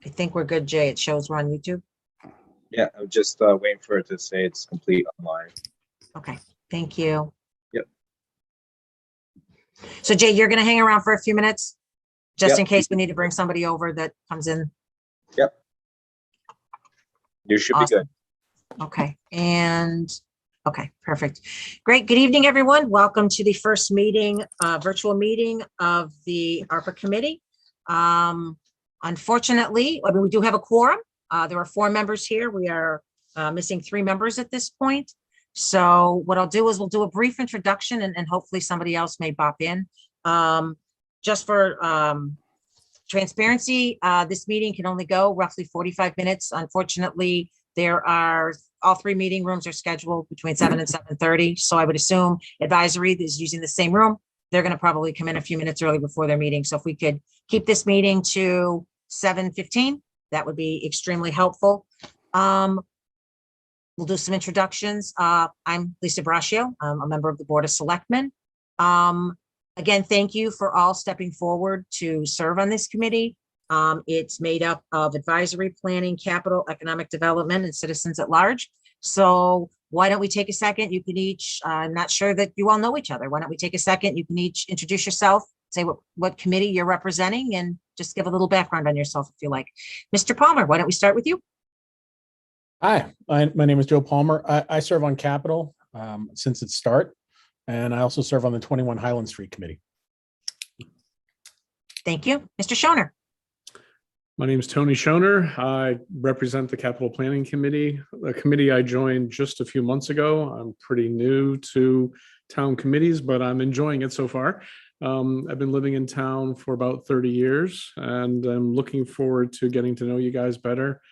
I think we're good, Jay. It shows we're on YouTube. Yeah, I'm just waiting for it to say it's complete online. Okay, thank you. Yep. So Jay, you're going to hang around for a few minutes just Yep. in case we need to bring somebody over that comes in. Yep. You should Awesome. be good. Okay, okay, perfect. Great. Good evening, everyone. Welcome to the first meeting, virtual meeting of the ARPA Committee. Unfortunately, I mean, we do have a quorum. There are 4 members here. We are missing 3 members at this point. So what I'll do is we'll do a brief introduction and hopefully somebody else may bop in. Just for transparency, this meeting can only go roughly 45 minutes. Unfortunately, there are all 3 meeting rooms are scheduled between 7 and 7:30. So I would assume advisory is using the same room. They're going to probably come in a few minutes early before their meeting. So if we could keep this meeting to 7:15, that would be extremely helpful. We'll do some introductions. I'm Lisa Braccio. I'm a member of the Board of Selectmen. Again, thank you for all stepping forward to serve on this committee. It's made up of advisory, planning, capital, economic development, and citizens at large. So why don't we take a second? You can each, I'm not sure that you all know each other. Why don't we take a second? You can each introduce yourself, say what committee you're representing, and just give a little background on yourself if you like. Mr. Palmer, why don't we start with you? Hi, my name is Joe Palmer. I serve on Capital since its start, and I also serve on the 21 Highland Street Committee. Thank you. Mr. Schoener. My name is Tony Schoener. I represent the Capital Planning Committee, a committee I joined just a few months ago. I'm pretty new to town committees, but I'm enjoying it so far. I've been living in town for about 30 years, and I'm looking forward to getting to know you guys better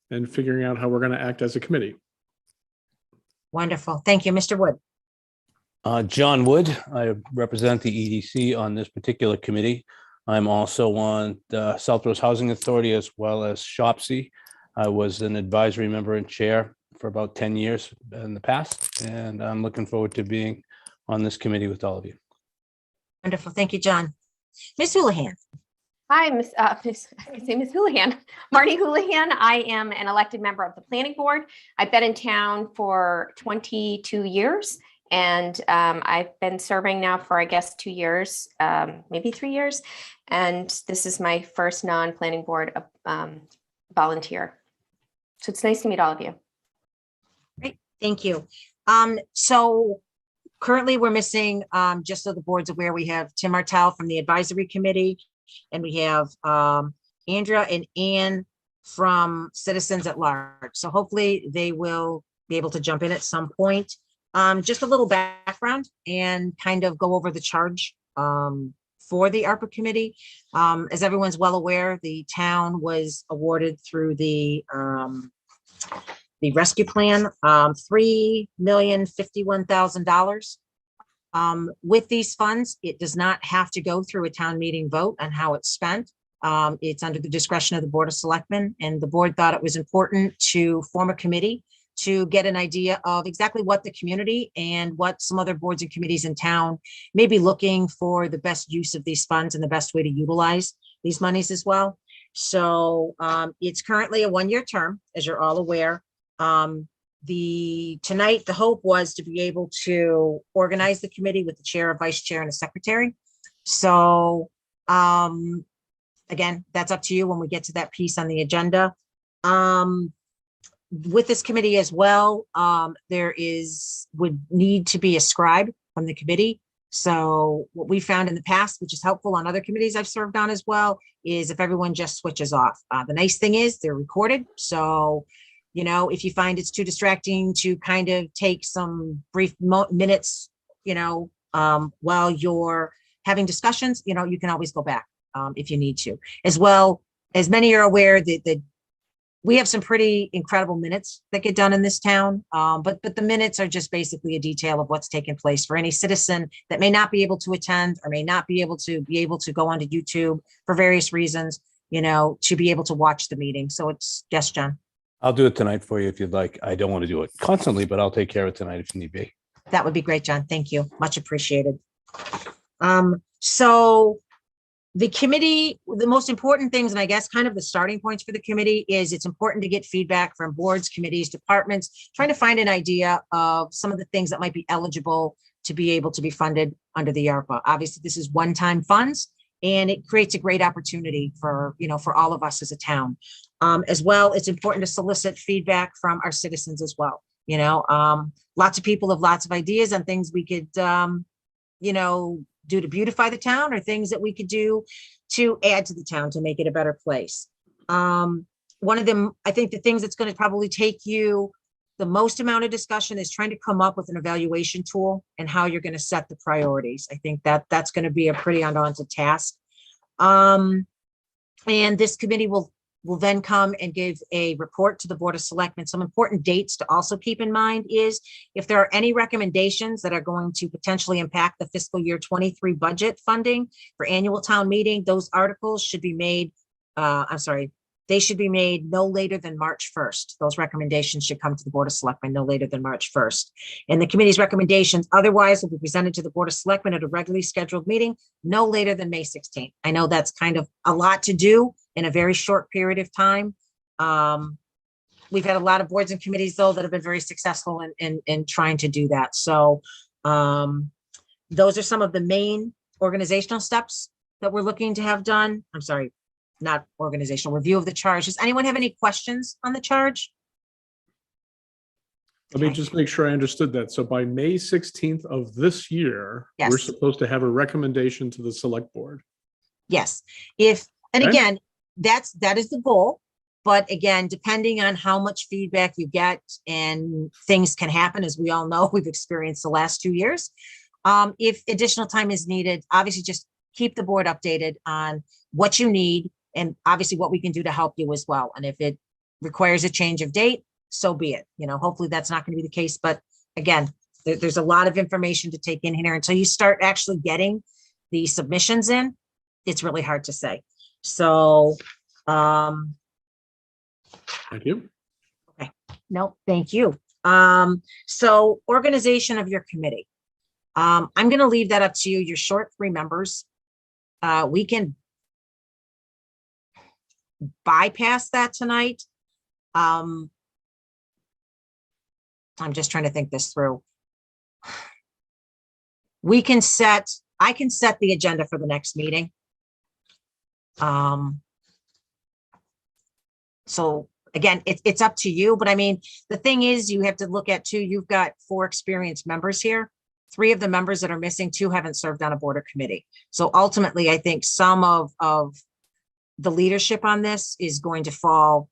and figuring out how we're going to act as a committee. Wonderful. Thank you. Mr. Wood. John Wood. I represent the EDC on this particular committee. I'm also on the Southwest Housing Authority as well as SHOPC. I was an advisory member and chair for about 10 years in the past, and I'm looking forward to being on this committee with all of you. Wonderful. Thank you, John. Ms. Houlihan. Hi, Miss Houlihan. Marty Houlihan. I am an elected member of the Planning Board. I've been in town for 22 years, and I've been serving now for, I guess, 2 years, maybe 3 years. And this is my first non-planning board volunteer. So it's nice to meet all of you. Great. Thank you. So currently we're missing, just so the board's aware, we have Tim Martell from the advisory committee, and we have Andrea and Ann from Citizens at Large. So hopefully they will be able to jump in at some point. Just a little background and kind of go over the charge for the ARPA committee. As everyone's well aware, the town was awarded through the rescue plan, $3,051,000. With these funds, it does not have to go through a town meeting vote on how it's spent. It's under the discretion of the Board of Selectmen, and the board thought it was important to form a committee to get an idea of exactly what the community and what some other boards and committees in town may be looking for the best use of these funds and the best way to utilize these monies as well. So it's currently a 1-year term, as you're all aware. Tonight, the hope was to be able to organize the committee with the chair, a vice chair, and a secretary. So again, that's up to you when we get to that piece on the agenda. With this committee as well, would need to be a scribe from the committee. So what we found in the past, which is helpful on other committees I've served on as well, is if everyone just switches off. The nice thing is they're recorded. So, you know, if you find it's too distracting to kind of take some brief minutes, you know, while you're having discussions, you know, you can always go back if you need to. As well, as many are aware that we have some pretty incredible minutes that get done in this town, but the minutes are just basically a detail of what's taken place for any citizen that may not be able to attend or may not be able to go onto YouTube for various reasons, you know, to be able to watch the meeting. So it's, yes, John. I'll do it tonight for you if you'd like. I don't want to do it constantly, but I'll take care of it tonight if need be. That would be great, John. Thank you. Much appreciated. So The committee, the most important things, and I guess kind of the starting points for the committee is it's important to get feedback from boards, committees, departments, trying to find an idea of some of the things that might be eligible to be able to be funded under the ARPA. Obviously, this is one-time funds, and it creates a great opportunity for, for all of us as a town. As well, it's important to solicit feedback from our citizens as well. Lots of people have lots of ideas on things we could, do to beautify the town, or things that we could do to add to the town to make it a better place. One of them, I think the things that's going to probably take you the most amount of discussion is trying to come up with an evaluation tool and how you're going to set the priorities. I think that that's going to be a pretty undaunted task. And this committee will then come and give a report to the Board of Selectmen. Some important dates to also keep in mind is if there are any recommendations that are going to potentially impact the fiscal year 23 budget funding for annual town meeting, those articles should be made, they should be made no later than March 1st. Those recommendations should come to the Board of Selectmen no later than March 1st. And the committee's recommendations otherwise will be presented to the Board of Selectmen at a regularly scheduled meeting no later than May 16th. I know that's kind of a lot to do in a very short period of time. We've had a lot of boards and committees, though, that have been very successful in trying to do that. So those are some of the main organizational steps that we're looking to have done. I'm sorry, not organizational, review of the charge. Does anyone have any questions on the charge? Let me just make sure I understood that. So by May 16th of this year, we're Yes. supposed to have a recommendation to the select board. Yes. And Okay. again, that is the goal. But again, depending on how much feedback you get, and things can happen, as we all know, we've experienced the last 2 years. If additional time is needed, obviously just keep the board updated on what you need and obviously what we can do to help you as well. And if it requires a change of date, so be it. Hopefully that's not going to be the case. But again, there's a lot of information to take in here until you start actually getting the submissions in. It's really hard to say. So, Thank you. no, thank you. So organization of your committee. I'm going to leave that up to you. You're short 3 members. We can bypass that tonight. I'm just trying to think this through. I can set the agenda for the next meeting. So again, it's up to you, but I mean, the thing is, you have to look at too, you've got 4 experienced members here. 3 of the members that are missing, 2 haven't served on a board or committee. So ultimately, I think some of the leadership on this is going to fall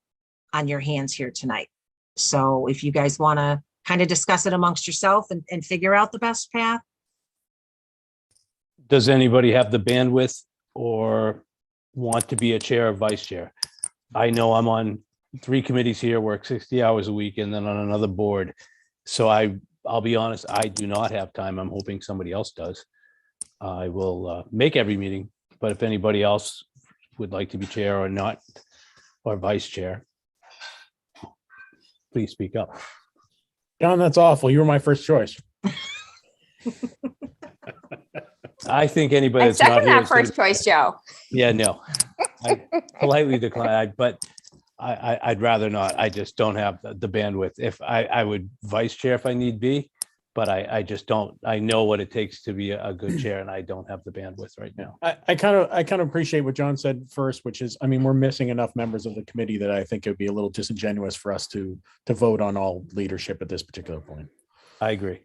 on your hands here tonight. So if you guys want to kind of discuss it amongst yourself and figure out the best path. Does anybody have the bandwidth or want to be a chair or vice chair? I know I'm on 3 committees here, work 60 hours a week, and then on another board. So I'll be honest, I do not have time. I'm hoping somebody else does. I will make every meeting, but if anybody else would like to be chair or not, or vice chair, please speak up. John, that's awful. You were my first choice. I think anybody I that's not second here that is gonna- first choice, Joe. Yeah, no. I politely decline, but I'd rather not. I just don't have the bandwidth. If I would vice chair if I need be, but I just don't. I know what it takes to be a good chair, and I don't have the bandwidth right now. I kind of appreciate what John said first, which is, I mean, we're missing enough members of the committee that I think it would be a little disingenuous for us to vote on all leadership at this particular point. I agree.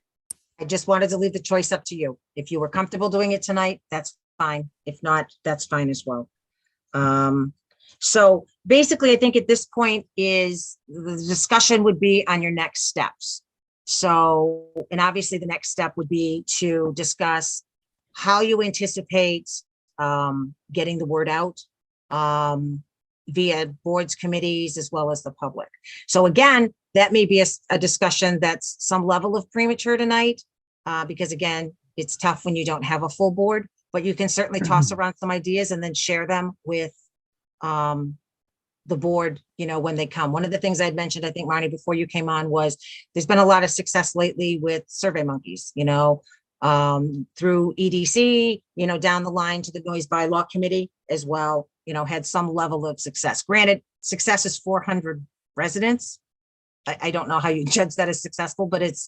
I just wanted to leave the choice up to you. If you were comfortable doing it tonight, that's fine. If not, that's fine as well. So basically, I think at this point is the discussion would be on your next steps. So, and obviously the next step would be to discuss how you anticipate getting the word out via boards, committees, as well as the public. So again, that may be a discussion that's some level of premature tonight, because again, it's tough when you don't have a full board, but you can certainly toss around some ideas and then share them with the board, when they come. One of the things I'd mentioned, I think, Marnie, before you came on, was there's been a lot of success lately with Survey Monkeys, through EDC, down the line to the Noise Bylaw Committee as well, had some level of success. Granted, success is 400 residents. I don't know how you judge that as successful, but it's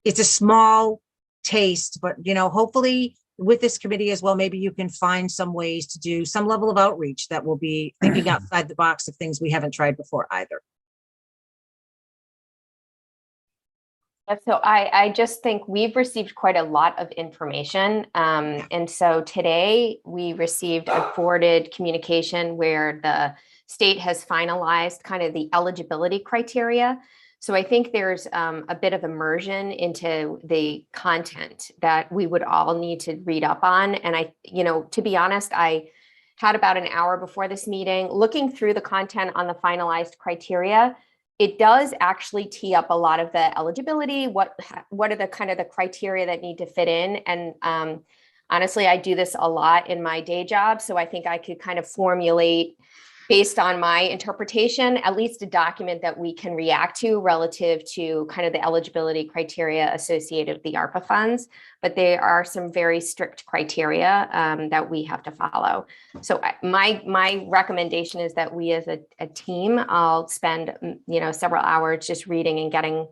a small taste, but hopefully with this committee as well, maybe you can find some ways to do some level of outreach that will be thinking outside the box of things we haven't tried before either. So I just think we've received quite a lot of information. And so today we received a forwarded communication where the state has finalized kind of the eligibility criteria. So I think there's a bit of immersion into the content that we would all need to read up on. And to be honest, I had about an hour before this meeting looking through the content on the finalized criteria. It does actually tee up a lot of the eligibility. What are the kind of the criteria that need to fit in? And honestly, I do this a lot in my day job. So I think I could kind of formulate, based on my interpretation, at least a document that we can react to relative to kind of the eligibility criteria associated with the ARPA funds. But there are some very strict criteria that we have to follow. So my recommendation is that we as a team, I'll spend several hours just reading and getting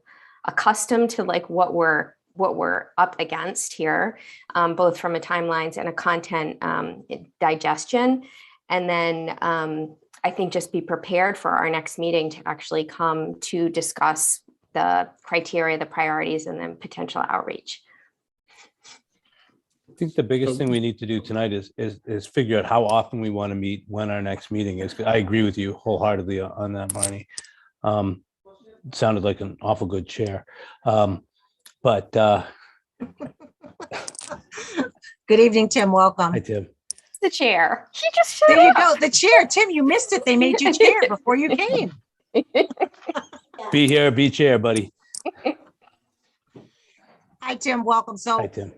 accustomed to like what we're up against here, both from a timelines and a content digestion. And then I think just be prepared for our next meeting to actually come to discuss the criteria, the priorities, and then potential outreach. I think the biggest thing we need to do tonight is figure out how often we want to meet, when our next meeting is. I agree with you wholeheartedly on that, Marnie. It sounded like an awful good chair. But Good evening, Tim. Welcome. hi, Tim. The chair. He just showed There you up. go. The chair. Tim, you missed it. They made you chair before you came. Be here, be chair, buddy. Hi, Tim. Welcome. So Hi, Tim.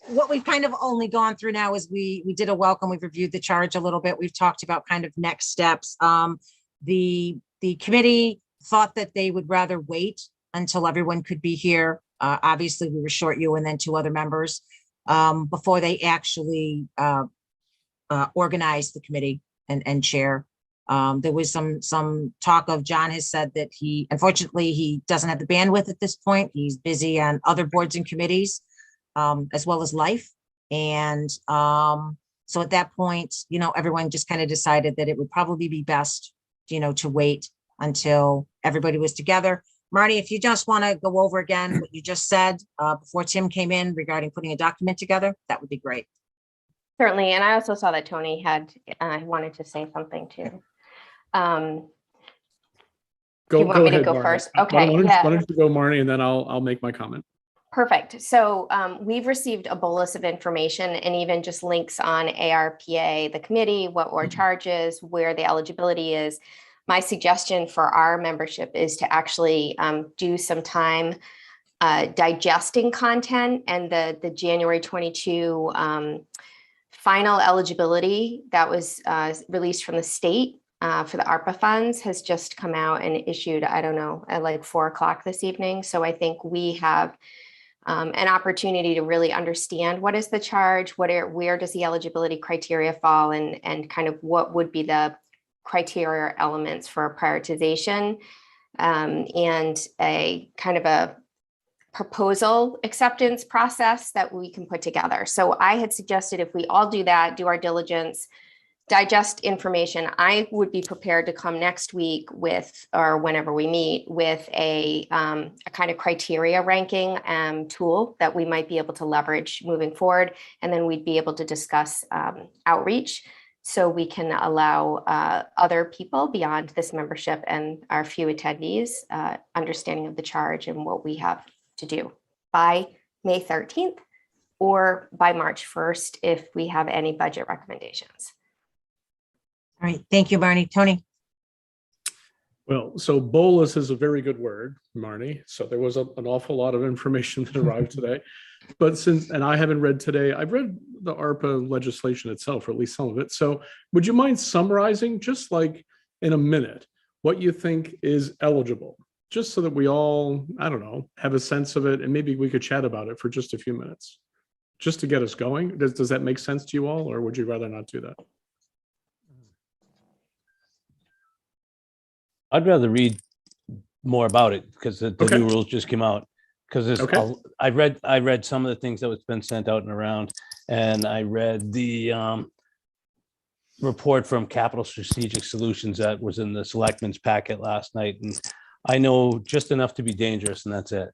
what we've kind of only gone through now is we did a welcome. We've reviewed the charge a little bit. We've talked about kind of next steps. The committee thought that they would rather wait until everyone could be here. Obviously, we were short you and then two other members before they actually organize the committee and chair. There was some talk of, John has said that unfortunately, he doesn't have the bandwidth at this point. He's busy on other boards and committees, as well as life. And so at that point, everyone just kind of decided that it would probably be best, to wait until everybody was together. Marnie, if you just want to go over again what you just said before Tim came in regarding putting a document together, that would be great. Certainly. And I also saw that Tony had wanted to say something too. Go you want me to ahead, go Marnie. first? Why Okay. don't Yeah. you go, Marnie, and then I'll make my comment. Perfect. So we've received a bolus of information and even just links on ARPA, the committee, what our charges, where the eligibility is. My suggestion for our membership is to actually do some time digesting content, and the January 22 final eligibility that was released from the state for the ARPA funds has just come out and issued, I don't know, at like 4 o'clock this evening. So I think we have an opportunity to really understand what is the charge, where does the eligibility criteria fall, and kind of what would be the criteria elements for prioritization, and a kind of a proposal acceptance process that we can put together. So I had suggested if we all do that, do our diligence, digest information, I would be prepared to come next week with, or whenever we meet, with a kind of criteria ranking tool that we might be able to leverage moving forward. And then we'd be able to discuss outreach, so we can allow other people beyond this membership and our few attendees understanding of the charge and what we have to do by May 13th or by March 1st if we have any budget recommendations. All right. Thank you, Marnie. Tony. Well, so bolus is a very good word, Marnie. So there was an awful lot of information that arrived today. But and I haven't read today, I've read the ARPA legislation itself, or at least some of it. So would you mind summarizing, just like in a minute, what you think is eligible? just so that we all, I don't know, have a sense of it, and maybe we could chat about it for just a few minutes, just to get us going. Does that make sense to you all, or would you rather not do that? I'd rather read more about it because the Okay. new rules just came out. Because there's, Okay. I read some of the things that was been sent out and around, and I read the report from Capital Strategic Solutions that was in the selectmen's packet last night, and I know just enough to be dangerous, and that's it,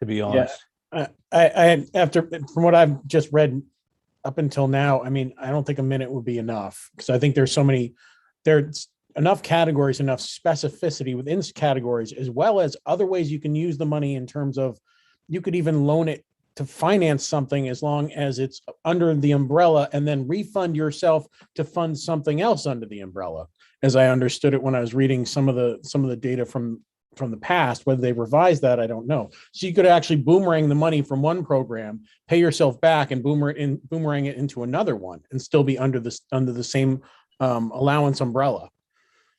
to be honest. After, from what I've just read up until now, I mean, I don't think a minute would be enough, because I think there's enough categories, enough specificity within categories, as well as other ways you can use the money in terms of, you could even loan it to finance something as long as it's under the umbrella, and then refund yourself to fund something else under the umbrella. As I understood it when I was reading some of the data from the past, whether they revised that, I don't know. So you could actually boomerang the money from one program, pay yourself back, and boomerang it into another one, and still be under the same allowance umbrella.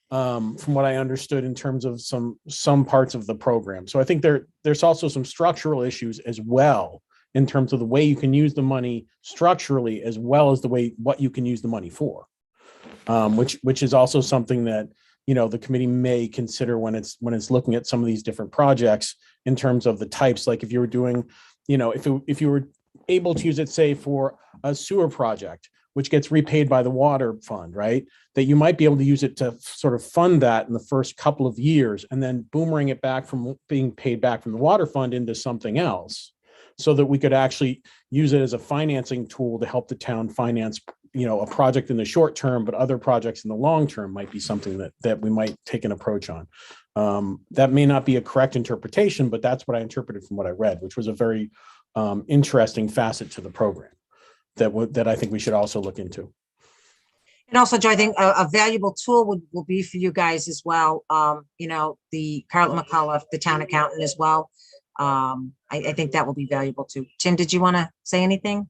From what I understood in terms of some parts of the program. So I think there's also some structural issues as well in terms of the way you can use the money structurally, as well as the way what you can use the money for, which is also something that, you know, the committee may consider when it's looking at some of these different projects in terms of the types. Like if you were doing, you know, if you were able to use it, say, for a sewer project, which gets repaid by the water fund, right? That you might be able to use it to sort of fund that in the first couple of years, and then boomerang it back from being paid back from the water fund into something else, so that we could actually use it as a financing tool to help the town finance, you know, a project in the short term, but other projects in the long term might be something that we might take an approach on. That may not be a correct interpretation, but that's what I interpreted from what I read, which was a very interesting facet to the program that I think we should also look into. And also, Joe, I think a valuable tool will be for you guys as well. You know, the Carlton McCullough, the town accountant as well. I think that will be valuable too. Tim, did you want to say anything?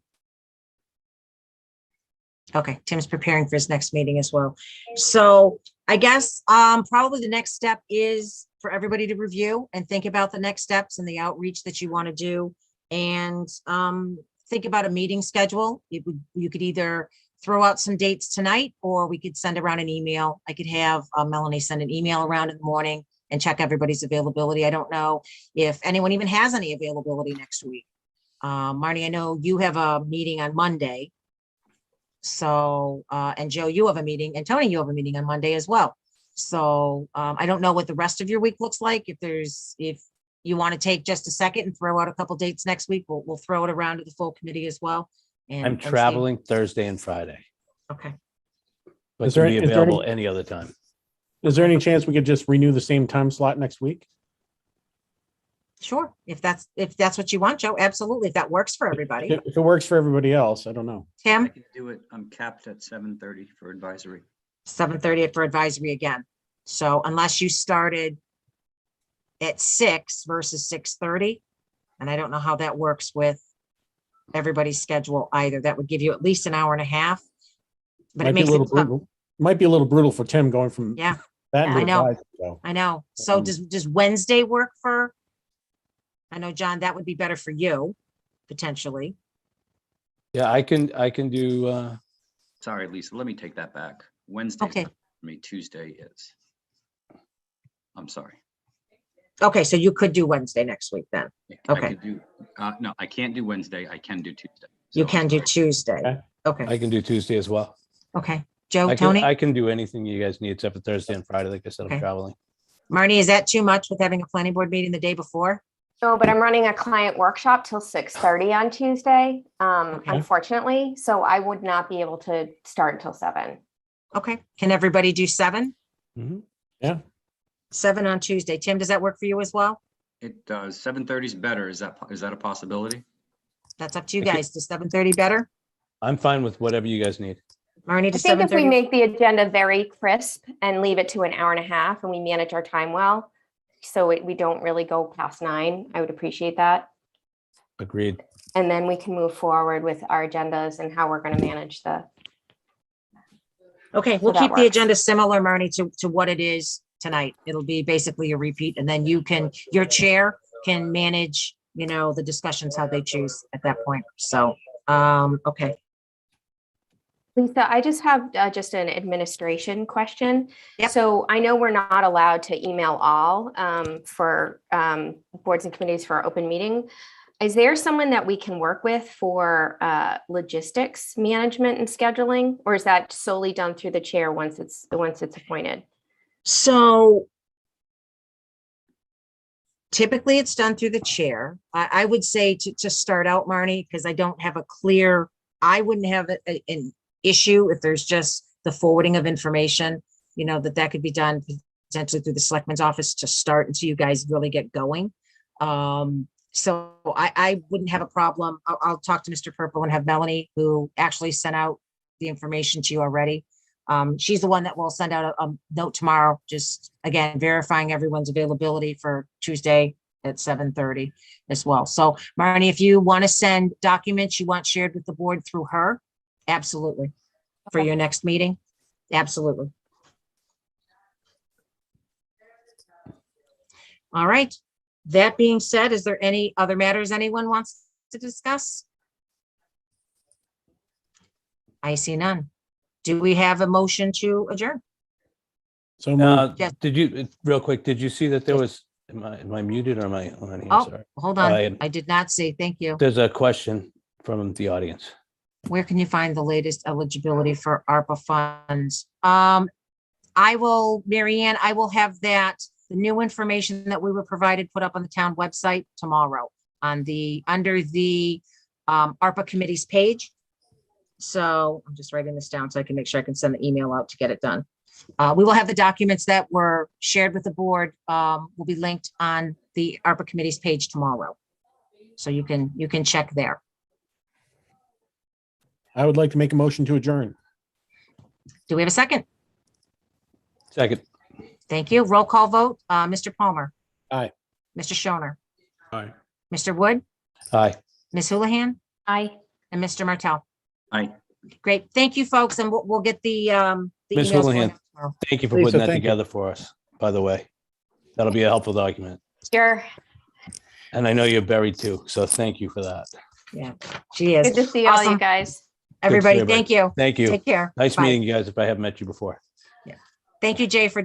Okay, Tim's preparing for his next meeting as well. So I guess probably the next step is for everybody to review and think about the next steps and the outreach that you want to do, and think about a meeting schedule. You could either throw out some dates tonight, or we could send around an email. I could have Melanie send an email around in the morning and check everybody's availability. I don't know if anyone even has any availability next week. Marty, I know you have a meeting on Monday. So, and Joe, you have a meeting, and Tony, you have a meeting on Monday as well. So I don't know what the rest of your week looks like. If you want to take just a second and throw out a couple dates next week, we'll throw it around to the full committee as well. I'm traveling Thursday and Friday, Okay. but Is there- can be is there available any- any other time. Is there any chance we could just renew the same time slot next week? Sure. If that's what you want, Joe, absolutely. If that works for everybody. If it works for everybody else, I don't know. I Tim, can do it. I'm capped at 7:30 for advisory. 7:30 for advisory again. So unless you started at 6 versus 6:30, and I don't know how that works with everybody's schedule either. That would give you at least an hour and a half. But it Might be a makes little it tough. brutal. Might be a little brutal for Tim going from Yeah, that. I into know. advisory, though. I know. So does Wednesday work for? I know, John, that would be better for you, potentially. Yeah, I can do, Sorry, Lisa, let me take that back. Wednesday. Okay. For me, Tuesday is. I'm sorry. Okay, so you could do Wednesday next week then. Yeah, I Okay. could do, no, I can't do Wednesday. I can do Tuesday. You So, can do sorry. Tuesday. Okay. Okay, I can do Tuesday as well. okay. Joe, I Tony, can do anything you guys need except for Thursday and Friday. Like I said, Okay. I'm traveling. Marnie, is that too much with having a planning board meeting the day before? No, but I'm running a client workshop till 6:30 on Tuesday, Okay. unfortunately. So I would not be able to start until 7. Okay, can everybody do 7? Mhm. 7 on Tuesday. Tim, does that work for you as well? It does. 7:30 is better. Is that a possibility? That's up to you Okay. guys. Does 7:30 better? I'm fine with whatever you guys need. Marnie, I does think if we 7:30? make the agenda very crisp and leave it to an hour and a half and we manage our time well, so we don't really go past 9, I would appreciate that. Agreed. And then we can move forward with our agendas and how we're going to manage the. Okay, we'll that keep the works. agenda similar, Marnie, to what it is tonight. It'll be basically a repeat, and then your chair can manage, the discussions how they choose at that point. So, okay. Lisa, I just have just an administration question. Yep. So I know we're not allowed to email all for boards and committees for our open meeting. Is there someone that we can work with for logistics management and scheduling, or is that solely done through the chair once it's appointed? So typically it's done through the chair. I would say to start out, Marnie, because I don't have I wouldn't have an issue if there's just the forwarding of information, that could be done potentially through the selectman's office to start until you guys really get going. So I wouldn't have a problem. I'll talk to Mr. Purple and have Melanie, who actually sent out the information to you already. She's the one that will send out a note tomorrow, just again, verifying everyone's availability for Tuesday at 7:30 as well. So Marnie, if you want to send documents you want shared with the board through her, absolutely. For your next meeting, absolutely. All right. That being said, is there any other matters anyone wants to discuss? I see none. Do we have a motion to adjourn? So moved. Yes. Did you, real quick, did you see that there was, am I muted or am I on here? Oh, Sorry. hold on. I did not see. Thank you. There's a question from the audience. Where can you find the latest eligibility for ARPA funds? Mary Ann, I will have the new information that we were provided put up on the town website tomorrow under the ARPA committee's page. So I'm just writing this down so I can make sure I can send the email out to get it done. We will have the documents that were shared with the board will be linked on the ARPA committee's page tomorrow. So you can check there. I would like to make a motion to adjourn. Do we have a second? Second. Thank you. Roll call vote. Mr. Palmer. Aye. Mr. Schoener. Aye. Mr. Wood. Aye. Ms. Houlihan. Aye. And Mr. Martell. Aye. Great. Thank you, folks. And we'll get the Ms. emails going Houlihan. out tomorrow. Thank you for Lisa, putting that thank you. together for us, by the way. That'll be a helpful document. Sure. And I know you're buried too, so thank you for that. Yeah, she is. Good to see all you Awesome. guys. Everybody, everybody. thank you. Thank you. Take care. Nice Bye. meeting you guys if I haven't met you before. Thank you, Jay, for